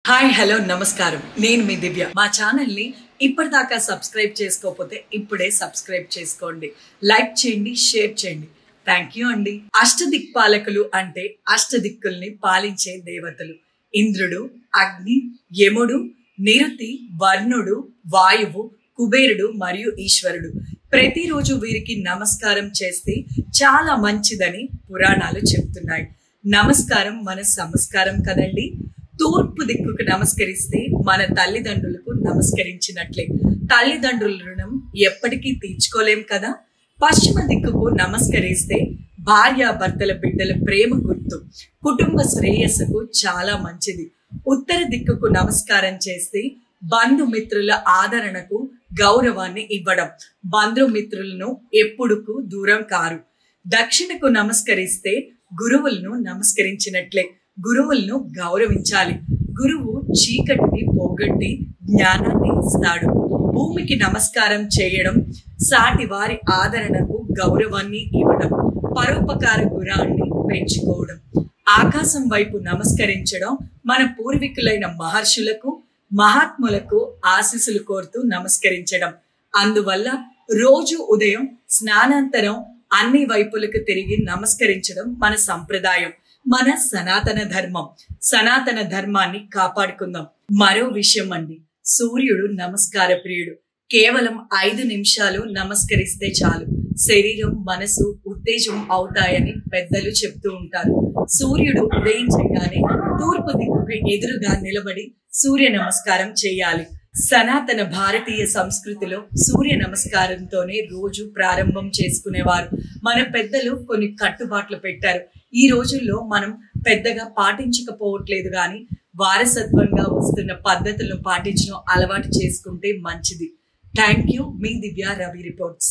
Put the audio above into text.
hi hello నమస్కారం నేను మీ దివ్య మా ఛానల్ ని ఇప్పటిదాకా సబ్స్క్రైబ్ చేసుకోకపోతే ఇప్పుడే సబ్స్క్రైబ్ చేసుకోండి లైక్ చేయండి షేర్ చేయండి థాంక్యూ అండి అష్టదిక్పాలకులు అంటే అష్టదిక్కుల్ని పాలించే దేవతలు ఇంద్రుడు అగ్ని యముడు నిరుతి వర్ణుడు వాయువు కుబేరుడు మరియు ఈశ్వరుడు ప్రతిరోజు వీరికి నమస్కారం చేస్తే చాలా మంచిదని పురాణాలు చెప్తున్నాయి నమస్కారం మన సంస్కారం కదండి తూర్పు దిక్కుకు నమస్కరిస్తే మన తల్లిదండ్రులకు నమస్కరించినట్లే తల్లిదండ్రుల రుణం ఎప్పటికీ తీర్చుకోలేం కదా పశ్చిమ దిక్కుకు నమస్కరిస్తే భార్యాభర్తల బిడ్డల ప్రేమ గుర్తు కుటుంబ శ్రేయస్సుకు చాలా మంచిది ఉత్తర దిక్కుకు నమస్కారం చేస్తే బంధుమిత్రుల ఆదరణకు గౌరవాన్ని ఇవ్వడం బంధుమిత్రులను ఎప్పుడుకు దూరం కారు దక్షిణకు నమస్కరిస్తే గురువులను నమస్కరించినట్లే గురువులను గౌరవించాలి గురువు చీకటిని పోగొట్టి జ్ఞానాన్ని ఇస్తాడు భూమికి నమస్కారం చేయడం సాటి వారి ఆదరణకు గౌరవాన్ని ఇవ్వడం పరోపకార గుణాన్ని పెంచుకోవడం ఆకాశం వైపు నమస్కరించడం మన పూర్వీకులైన మహర్షులకు మహాత్ములకు ఆశీస్సులు కోరుతూ నమస్కరించడం అందువల్ల రోజు ఉదయం స్నానాంతరం అన్ని వైపులకు తిరిగి నమస్కరించడం మన సంప్రదాయం మన సనాతన ధర్మాన్ని కాపాడుకుందాం మరో విషయం అండి సూర్యుడు నమస్కార ప్రియుడు కేవలం 5 నిమిషాలు నమస్కరిస్తే చాలు శరీరం మనసు ఉత్తేజం అవుతాయని పెద్దలు చెప్తూ ఉంటారు సూర్యుడు ఉదయించగానే తూర్పు దిక్కుకు ఎదురుగా నిలబడి సూర్య నమస్కారం చేయాలి సనాతన భారతీయ సంస్కృతిలో సూర్య నమస్కారంతోనే రోజు ప్రారంభం చేసుకునేవారు మన పెద్దలు కొన్ని కట్టుబాట్లు పెట్టారు ఈ రోజుల్లో మనం పెద్దగా పాటించకపోవట్లేదు కానీ వారసత్వంగా వస్తున్న పద్ధతులను పాటించడం అలవాటు చేసుకుంటే మంచిది థాంక్యూ మీ దివ్య రవి రిపోర్ట్స్